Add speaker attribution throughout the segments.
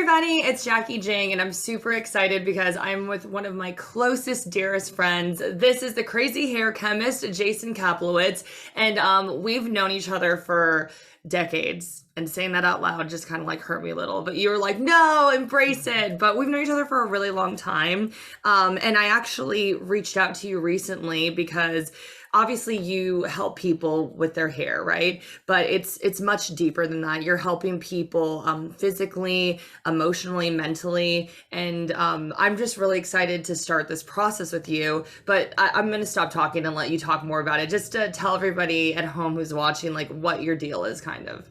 Speaker 1: everybody, it's Jacki Jing, and I'm super excited because I'm with one of my closest, dearest friends. This is the crazy hair chemist, Jason Kaplowitz, and we've known each other for decades. And saying that out loud just kind of like hurt me a little, but you were like, no, embrace it. But we've known each other for a really long time. And I actually reached out to you recently because obviously you help people with their hair, right? But it's much deeper than that. You're helping people physically, emotionally, mentally, and I'm just really excited to start this process with you. But I'm going to stop talking and let you talk more about it, just to tell everybody at home who's watching like what your deal is, kind of.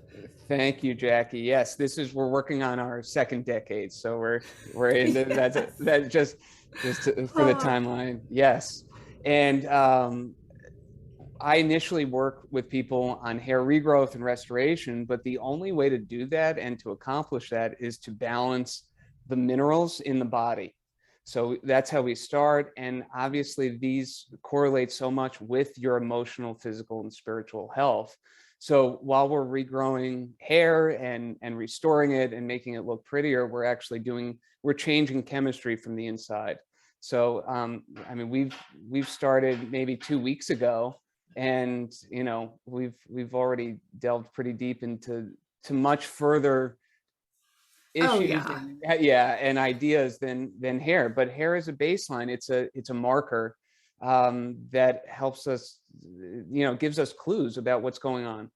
Speaker 2: Thank you, Jackie. Yes, we're working on our second decade, so we're in that's just for the
Speaker 1: Oh.
Speaker 2: timeline. Yes, and I initially work with people on hair regrowth and restoration, but the only way to do that and to accomplish that is to balance the minerals in the body. So that's how we start, and obviously these correlate so much with your emotional, physical, and spiritual health. So while we're regrowing hair and restoring it and making it look prettier, we're changing chemistry from the inside. So I mean, we've started maybe 2 weeks ago, and we've already delved pretty deep into much further
Speaker 1: Oh
Speaker 2: issues
Speaker 1: yeah.
Speaker 2: and ideas than hair. But hair is a baseline. It's a marker that helps us, gives us clues about what's going on.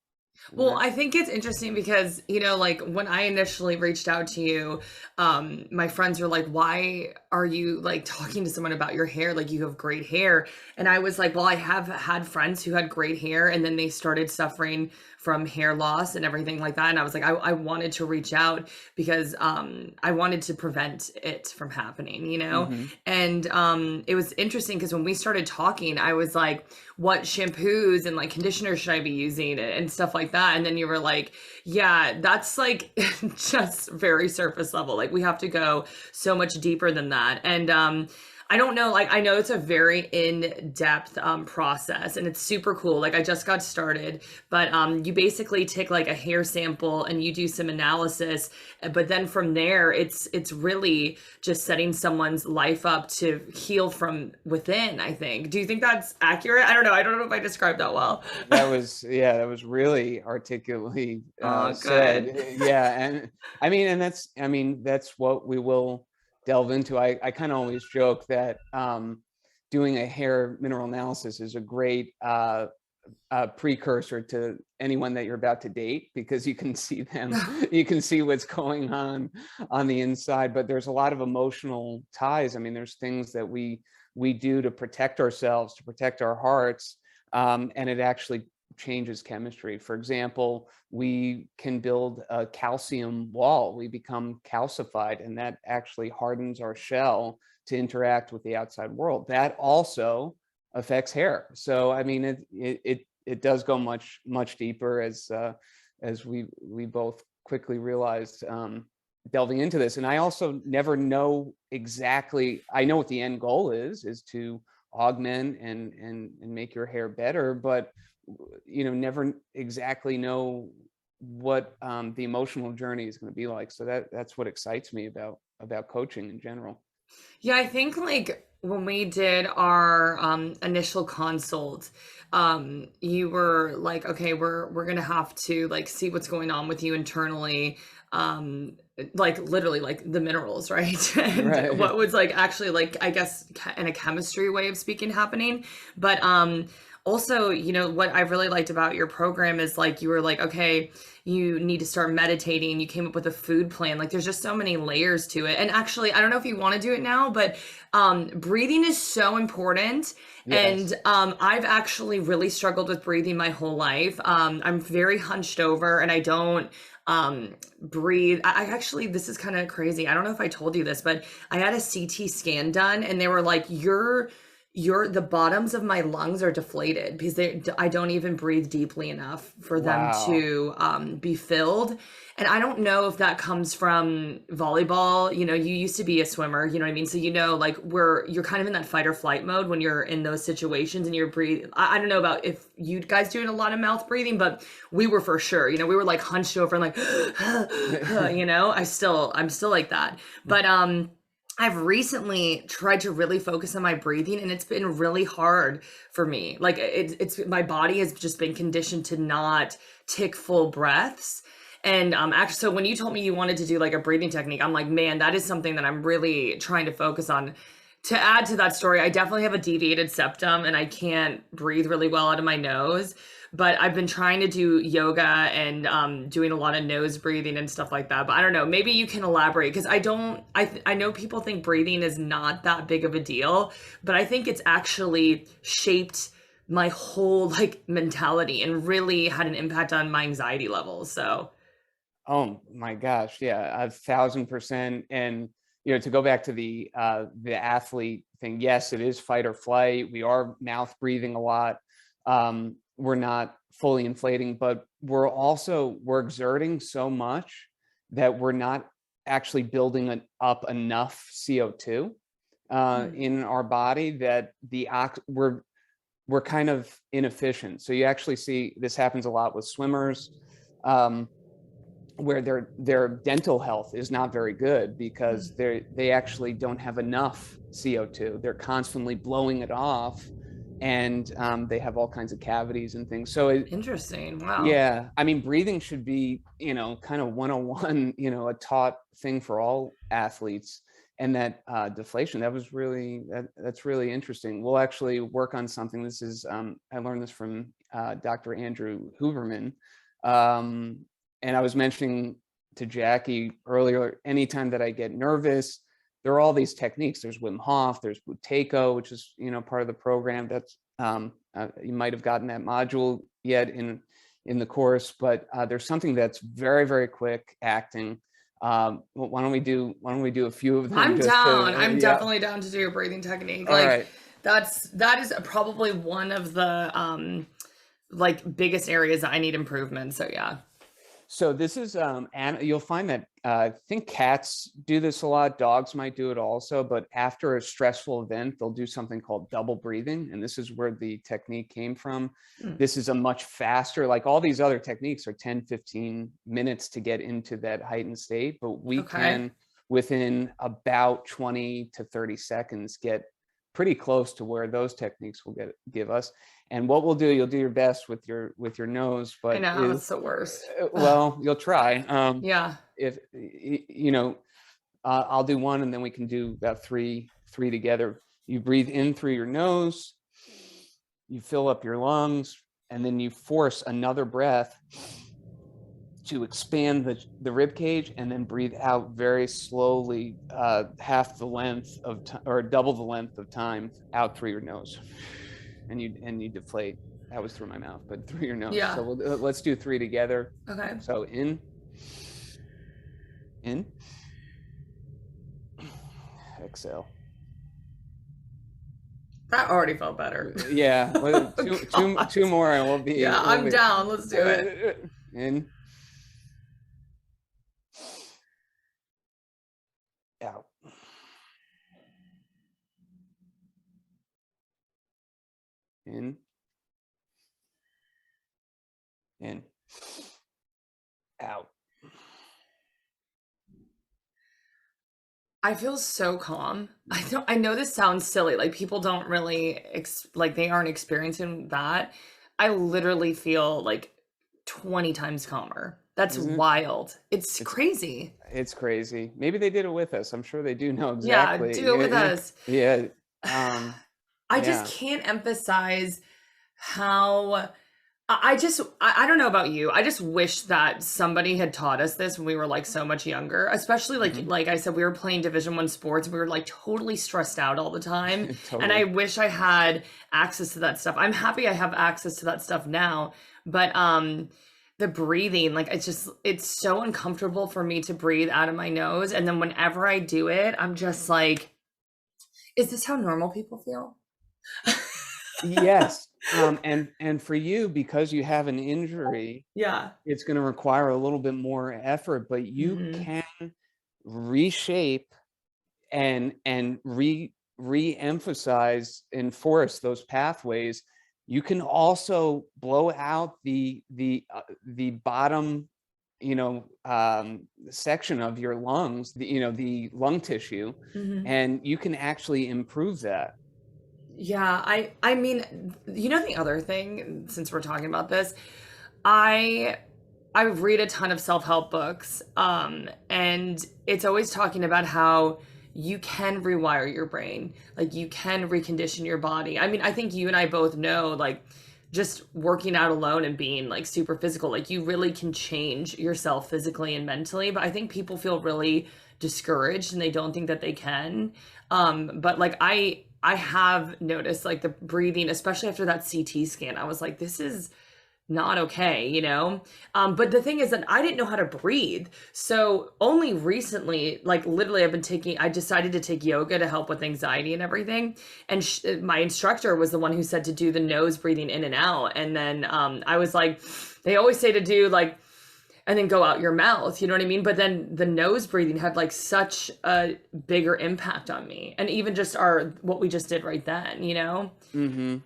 Speaker 1: Well, I think it's interesting because, like when I initially reached out to you, my friends were like, why are you like talking to someone about your hair? Like you have great hair. And I was like, well, I have had friends who had great hair and then they started suffering from hair loss and everything like that. And I was like, I wanted to reach out because I wanted to prevent it from happening,
Speaker 2: Mm-hmm.
Speaker 1: And it was interesting because when we started talking, I was like, what shampoos and like conditioners should I be using and stuff like that. And then you were like, yeah, that's like just very surface level. Like we have to go so much deeper than that. And I don't know, like I know it's a very in-depth process and it's super cool. Like I just got started, but you basically take like a hair sample and you do some analysis, but then from there it's really just setting someone's life up to heal from within, I think. Do you think that's accurate? I don't know. I don't know if I described that well.
Speaker 2: That was really articulately
Speaker 1: Oh, good.
Speaker 2: said. Yeah, and that's what we will delve into. I kind of always joke that doing a hair mineral analysis is a great precursor to anyone that you're about to date, because you can see them, you can see what's going on the inside. But there's a lot of emotional ties. I mean, there's things that we do to protect ourselves, to protect our hearts, and it actually changes chemistry. For example, we can build a calcium wall. We become calcified, and that actually hardens our shell to interact with the outside world. That also affects hair. So I mean, it does go much deeper, as we both quickly realized, delving into this. And I also never know exactly. I know what the end goal is to augment and make your hair better, but never exactly know what the emotional journey is going to be like. So that's what excites me about coaching in general.
Speaker 1: Yeah, I think like when we did our initial consult, you were like, okay, we're gonna have to like see what's going on with you internally, like literally like the minerals, right? And
Speaker 2: Right.
Speaker 1: what was like actually like I guess in a chemistry way of speaking happening, but also, what I really liked about your program is like you were like, okay, you need to start meditating. You came up with a food plan. Like there's just so many layers to it. And actually, I don't know if you want to do it now, but breathing is so important. And
Speaker 2: Yes.
Speaker 1: I've actually really struggled with breathing my whole life. I'm very hunched over and I don't breathe. I actually, this is kind of crazy. I don't know if I told you this, but I had a CT scan done and they were like, the bottoms of my lungs are deflated because I don't even breathe deeply enough for them
Speaker 2: Wow.
Speaker 1: to be filled. And I don't know if that comes from volleyball. You know, you used to be a swimmer, you know what I mean? So, you know, like you're kind of in that fight or flight mode when you're in those situations and you're breathing. I don't know about if you guys doing a lot of mouth breathing, but we were for sure. You know, we were like hunched over and like, you know, I'm still like that. But I've recently tried to really focus on my breathing and it's been really hard for me. Like it's my body has just been conditioned to not take full breaths. And actually, so when you told me you wanted to do like a breathing technique, I'm like, man, that is something that I'm really trying to focus on. To add to that story, I definitely have a deviated septum and I can't breathe really well out of my nose. But I've been trying to do yoga and doing a lot of nose breathing and stuff like that. But I don't know, maybe you can elaborate because I know people think breathing is not that big of a deal, but I think it's actually shaped my whole like mentality and really had an impact on my anxiety levels. So,
Speaker 2: Oh my gosh, yeah, 1,000%. And to go back to the athlete thing, yes, it is fight or flight. We are mouth breathing a lot. We're not fully inflating, but we're exerting so much that we're not actually building up enough CO2
Speaker 1: mm,
Speaker 2: in our body that we're kind of inefficient. So you actually see this happens a lot with swimmers. Where their dental health is not very good because
Speaker 1: mm.
Speaker 2: they actually don't have enough CO2. They're constantly blowing it off, and they have all kinds of cavities and things. So
Speaker 1: Interesting. Wow.
Speaker 2: yeah, I mean, breathing should be, kind of 101, a taught thing for all athletes. And that deflation, that's really interesting. We'll actually work on something. This is, I learned this from Dr. Andrew Huberman. Um, and I was mentioning to Jacki earlier, anytime that I get nervous, there are all these techniques. There's Wim Hof, there's Buteyko, which is, part of the program. That's, you might have gotten that module yet in the course, but there's something that's very, very quick acting. Why don't we do a few of them
Speaker 1: I'm
Speaker 2: just
Speaker 1: down.
Speaker 2: to,
Speaker 1: I'm
Speaker 2: yeah.
Speaker 1: definitely down to do a breathing technique.
Speaker 2: All
Speaker 1: Like
Speaker 2: right.
Speaker 1: that is probably one of the like biggest areas that I need improvement. So yeah.
Speaker 2: So this is, and you'll find that I think cats do this a lot. Dogs might do it also, but after a stressful event, they'll do something called double breathing. And this is where the technique came from.
Speaker 1: Mm,
Speaker 2: This is a much faster, like all these other techniques are 10, 15 minutes to get into that heightened state, but we
Speaker 1: okay.
Speaker 2: can, within about 20 to 30 seconds, get pretty close to where those techniques will give us. And what we'll do, you'll do your best with your nose,
Speaker 1: I
Speaker 2: but
Speaker 1: know it's the worst.
Speaker 2: well, you'll try.
Speaker 1: Yeah.
Speaker 2: If I'll do one, and then we can do about three together. You breathe in through your nose, you fill up your lungs, and then you force another breath to expand the rib cage, and then breathe out very slowly, half the length of or double the length of time out through your nose, and you deflate. That was through my mouth, but through your nose.
Speaker 1: Yeah.
Speaker 2: So let's do three together.
Speaker 1: Okay.
Speaker 2: So in, exhale.
Speaker 1: That already felt better.
Speaker 2: Yeah, well,
Speaker 1: Oh,
Speaker 2: two
Speaker 1: God.
Speaker 2: more, and
Speaker 1: Yeah, I'm down. Let's do it.
Speaker 2: in, out, in, out.
Speaker 1: I feel so calm. I know this sounds silly. Like people don't really like they aren't experiencing that. I literally feel like 20 times calmer. That's
Speaker 2: Isn't it?
Speaker 1: wild. It's
Speaker 2: It's
Speaker 1: crazy.
Speaker 2: it's crazy. Maybe they did it with us. I'm sure they do know
Speaker 1: Yeah,
Speaker 2: exactly.
Speaker 1: do it with
Speaker 2: Yeah,
Speaker 1: us.
Speaker 2: yeah, um,
Speaker 1: I just
Speaker 2: yeah.
Speaker 1: can't emphasize how I don't know about you. I just wish that somebody had taught us this when we were like so much younger. Especially
Speaker 2: Mhm.
Speaker 1: like I said, we were playing Division 1 sports and we were like totally stressed out all the time. And I
Speaker 2: Totally.
Speaker 1: wish I had access to that stuff. I'm happy I have access to that stuff now, but the breathing, like it's so uncomfortable for me to breathe out of my nose. And then whenever I do it, I'm just like, is this how normal people feel?
Speaker 2: Yes. And for you, because you have an injury,
Speaker 1: Yeah.
Speaker 2: it's going to require a little bit more effort, but you
Speaker 1: Mhm.
Speaker 2: can reshape and re-emphasize, enforce those pathways. You can also blow out the bottom, section of your lungs, the lung tissue,
Speaker 1: Mhm.
Speaker 2: and you can actually improve that.
Speaker 1: Yeah, I mean, the other thing, since we're talking about this, I I read a ton of self-help books, and it's always talking about how you can rewire your brain, like you can recondition your body. I mean, I think you and I both know, like, just working out alone and being like super physical, like you really can change yourself physically and mentally. But I think people feel really discouraged and they don't think that they can. But like I have noticed like the breathing, especially after that CT scan, I was like, this is not okay, you know? But the thing is that I didn't know how to breathe. So only recently, like literally, I decided to take yoga to help with anxiety and everything. And my instructor was the one who said to do the nose breathing in and out. And then I was like, they always say to do like, and then go out your mouth, you know what I mean? But then the nose breathing had like such a bigger impact on me. And even just what we just did right then, you know?
Speaker 2: Hmm.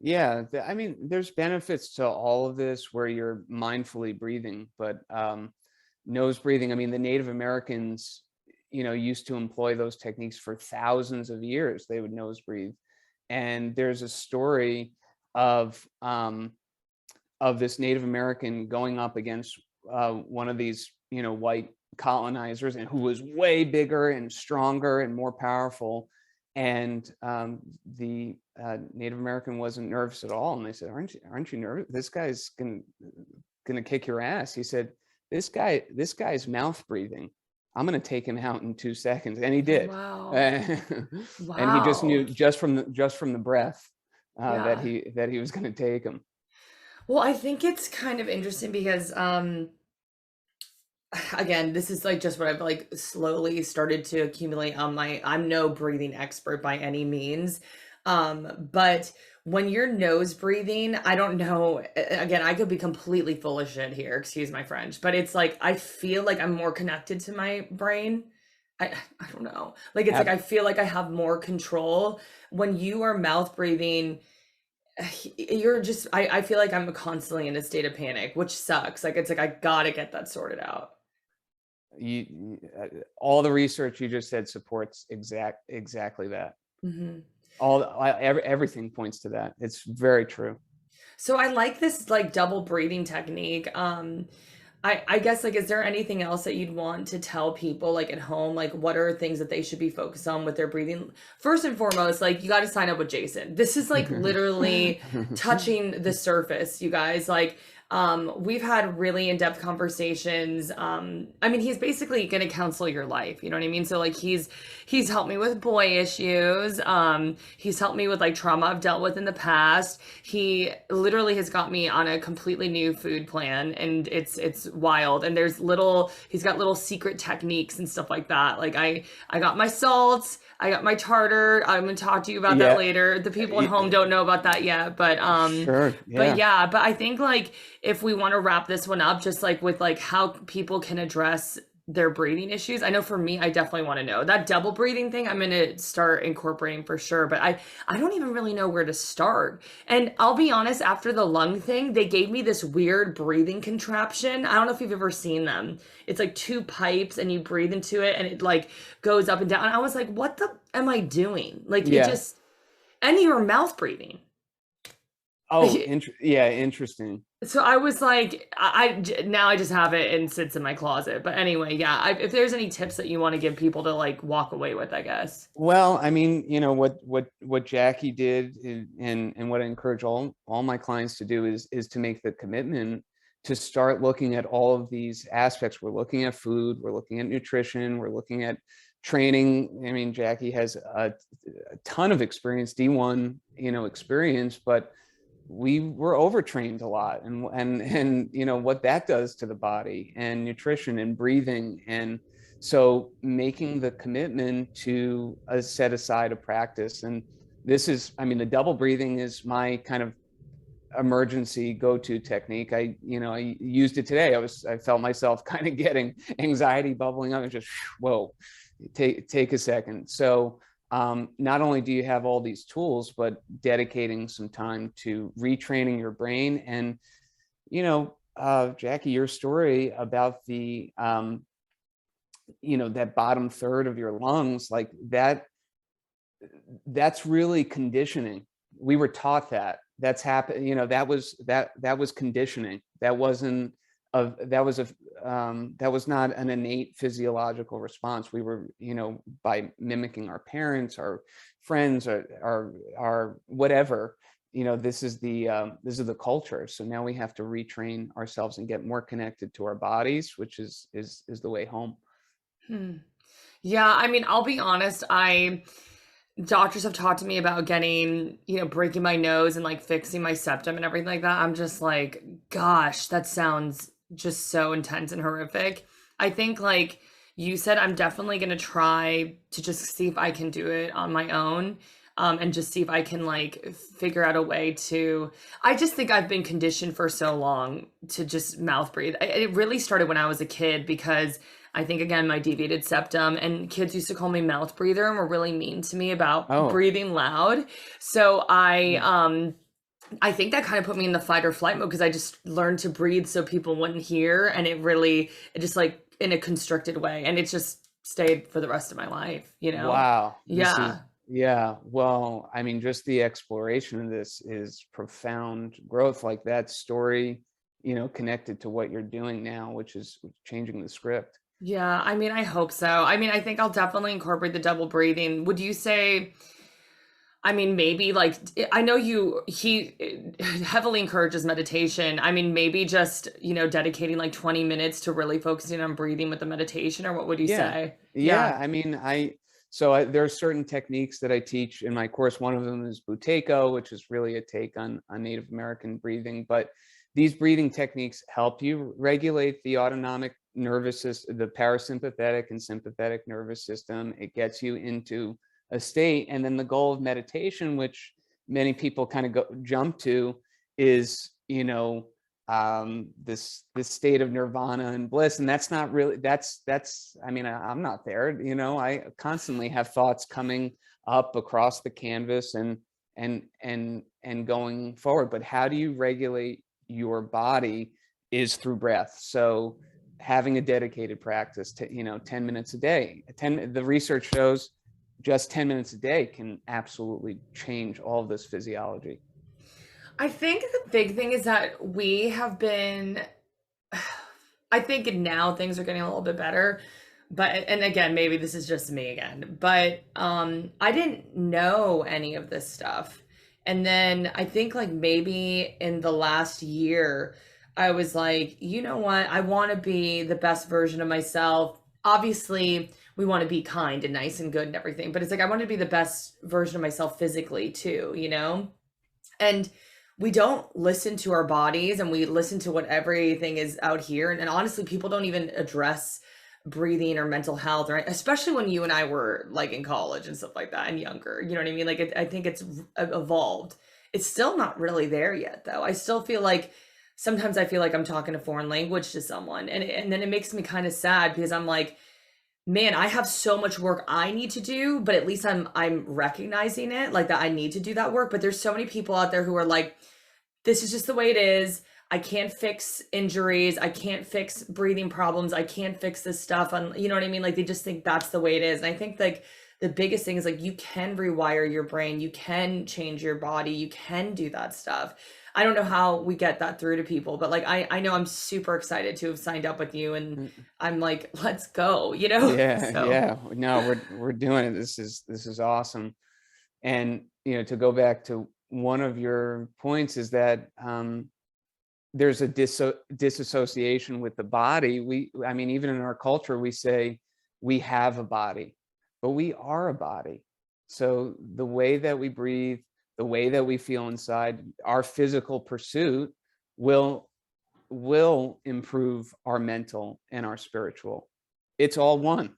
Speaker 2: Yeah, I mean, there's benefits to all of this where you're mindfully breathing, but nose breathing, I mean, the Native Americans, used to employ those techniques for thousands of years. They would nose breathe. And there's a story of this Native American going up against one of these, white colonizers, and who was way bigger and stronger and more powerful. And the Native American wasn't nervous at all. And they said, "Aren't you nervous? This guy's gonna kick your ass." He said, "This guy's mouth breathing. I'm gonna take him out in 2 seconds," and he
Speaker 1: Oh,
Speaker 2: did.
Speaker 1: wow.
Speaker 2: And he just
Speaker 1: Wow.
Speaker 2: knew, just from the breath, that
Speaker 1: Yeah.
Speaker 2: he was gonna take him.
Speaker 1: Well, I think it's kind of interesting because again, this is like just what I've like slowly started to accumulate on I'm no breathing expert by any means. But when you're nose breathing, I don't know, again, I could be completely full of shit here, excuse my French, but it's like I feel like I'm more connected to my brain. I don't know. Like it's like
Speaker 2: Ab-
Speaker 1: I feel like I have more control when you are mouth breathing. You're just I feel like I'm constantly in a state of panic, which sucks. Like it's like I gotta get that sorted out.
Speaker 2: all the research you just said supports exactly that.
Speaker 1: Mhm.
Speaker 2: Everything points to that. It's very true.
Speaker 1: So I like this like double breathing technique. I guess like is there anything else that you'd want to tell people like at home? Like what are things that they should be focused on with their breathing? First and foremost, like you got to sign up with Jason. This is like literally touching the surface, you guys. Like we've had really in-depth conversations. I mean, he's basically going to counsel your life, you know what I mean? So like he's helped me with boy issues. He's helped me with like trauma I've dealt with in the past. He literally has got me on a completely new food plan, and it's wild. And he's got little secret techniques and stuff like that. Like I got my salt, I got my tartar. I'm gonna talk to you about that
Speaker 2: Yeah,
Speaker 1: later. The people at
Speaker 2: y-
Speaker 1: home don't know about that yet,
Speaker 2: sure.
Speaker 1: but
Speaker 2: Yeah.
Speaker 1: yeah, but I think like if we want to wrap this one up, just like with like how people can address their breathing issues. I know for me, I definitely want to know that double breathing thing. I'm going to start incorporating for sure, but I don't even really know where to start. And I'll be honest, after the lung thing, they gave me this weird breathing contraption. I don't know if you've ever seen them. It's like two pipes and you breathe into it and it like goes up and down. And I was like, what the am I doing? Like it
Speaker 2: Yeah.
Speaker 1: just and your mouth breathing.
Speaker 2: Oh, yeah, interesting.
Speaker 1: So I was like, now I just have it and sits in my closet. But anyway, yeah. If there's any tips that you want to give people to like walk away with, I guess.
Speaker 2: Well, I mean, what Jackie did, and what I encourage all my clients to do is to make the commitment to start looking at all of these aspects. We're looking at food, we're looking at nutrition, we're looking at training. I mean, Jackie has a ton of experience, D1, experience, but we were overtrained a lot, and what that does to the body, and nutrition and breathing. And so making the commitment to set aside a practice. And this is, I mean, the double breathing is my kind of emergency go-to technique. I used it today. I felt myself kind of getting anxiety bubbling up and just, whoa, take a second. So not only do you have all these tools, but dedicating some time to retraining your brain. And, Jackie, your story about that bottom third of your lungs, like that's really conditioning. We were taught that's happened, that was conditioning. That wasn't that was not an innate physiological response. We were, by mimicking our parents, our friends, our whatever, this is the culture. So now we have to retrain ourselves and get more connected to our bodies, which is the way home.
Speaker 1: Hmm. Yeah, I mean, I'll be honest, I doctors have talked to me about getting, breaking my nose and like fixing my septum and everything like that. I'm just like, gosh, that sounds just so intense and horrific. I think, like you said, I'm definitely going to try to just see if I can do it on my own. And just see if I can like figure out a way to. I just think I've been conditioned for so long to just mouth breathe. It really started when I was a kid because I think again my deviated septum and kids used to call me mouth breather and were really mean to me about
Speaker 2: Oh,
Speaker 1: breathing loud. So I
Speaker 2: yeah.
Speaker 1: I think that kind of put me in the fight or flight mode because I just learned to breathe so people wouldn't hear and it just like in a constricted way and it just stayed for the rest of my life.
Speaker 2: Wow.
Speaker 1: Yeah.
Speaker 2: Yeah. Well, I mean, just the exploration of this is profound growth, like that story, connected to what you're doing now, which is changing the script.
Speaker 1: Yeah, I mean, I hope so. I mean, I think I'll definitely incorporate the double breathing. Would you say, I mean, maybe like, I know he heavily encourages meditation. I mean, maybe just, dedicating like 20 minutes to really focusing on breathing with the meditation, or what would you
Speaker 2: Yeah.
Speaker 1: say? Yeah.
Speaker 2: Yeah. I mean, there are certain techniques that I teach in my course. One of them is Buteyko, which is really a take on Native American breathing. But these breathing techniques help you regulate the autonomic nervous system, the parasympathetic and sympathetic nervous system. It gets you into a state. And then the goal of meditation, which many people kind of jump to, is, this state of nirvana and bliss. And that's not really, that's I mean, I'm not there. I constantly have thoughts coming up across the canvas and going forward. But how do you regulate your body is through breath. So having a dedicated practice to 10 minutes a day. The research shows just 10 minutes a day can absolutely change all of this physiology.
Speaker 1: I think the big thing is that we have been, I think now things are getting a little bit better. But and again, maybe this is just me again, but I didn't know any of this stuff. And then I think like maybe in the last year, I was like, you know what? I want to be the best version of myself. Obviously, we want to be kind and nice and good and everything, but it's like I want to be the best version of myself physically too. And we don't listen to our bodies and we listen to what everything is out here. And honestly, people don't even address breathing or mental health, or especially when you and I were like in college and stuff like that and younger. You know what I mean? Like I think it's evolved. It's still not really there yet, though. I still feel like sometimes I feel like I'm talking a foreign language to someone, and then it makes me kind of sad because I'm like, man, I have so much work I need to do, but at least I'm recognizing it, like that I need to do that work. But there's so many people out there who are like, this is just the way it is. I can't fix injuries. I can't fix breathing problems. I can't fix this stuff. And you know what I mean? Like they just think that's the way it is. And I think like the biggest thing is like you can rewire your brain. You can change your body. You can do that stuff. I don't know how we get that through to people, but like I know I'm super excited to have signed up with you and
Speaker 2: Mm.
Speaker 1: I'm like, let's go.
Speaker 2: Yeah,
Speaker 1: So
Speaker 2: yeah. No, we're doing it. This is awesome. And to go back to one of your points is that there's a disassociation with the body. I mean, even in our culture, we say we have a body, but we are a body. So the way that we breathe, the way that we feel inside, our physical pursuit will improve our mental and our spiritual. It's all one.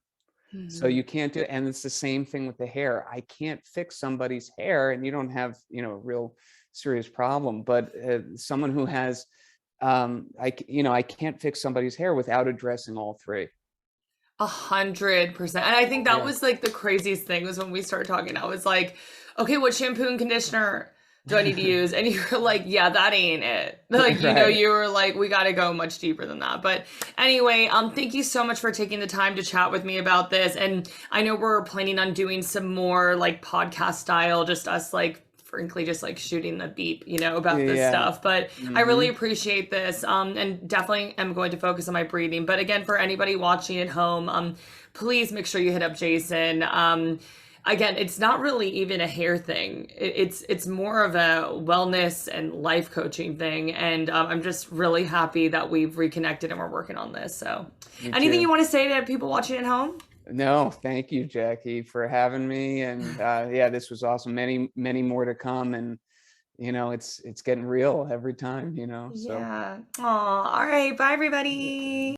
Speaker 2: So
Speaker 1: Mhm.
Speaker 2: you can't do, and it's the same thing with the hair. I can't fix somebody's hair, and you don't have, a real serious problem. But someone who has, I can't fix somebody's hair without addressing all three.
Speaker 1: 100%. And I think that
Speaker 2: Yeah.
Speaker 1: was like the craziest thing was when we started talking. I was like, okay, what shampoo and conditioner do I need to use? And you were like, yeah, that ain't it. Like,
Speaker 2: Right.
Speaker 1: you were like, we got to go much deeper than that. But anyway, thank you so much for taking the time to chat with me about this. And I know we're planning on doing some more like podcast style, just us like frankly just like shooting the beep, about this
Speaker 2: Yeah.
Speaker 1: stuff. But I really
Speaker 2: Hmm.
Speaker 1: appreciate this, and definitely am going to focus on my breathing. But again, for anybody watching at home, please make sure you hit up Jason. Again, it's not really even a hair thing. It's more of a wellness and life coaching thing. And I'm just really happy that we've reconnected and we're working on this. So,
Speaker 2: Me
Speaker 1: anything you
Speaker 2: too.
Speaker 1: want to say to people watching at home?
Speaker 2: No, thank you, Jackie, for having me. And yeah, this was awesome. Many, many more to come. And it's getting real every time. So.
Speaker 1: Yeah. Aw, all right. Bye, everybody.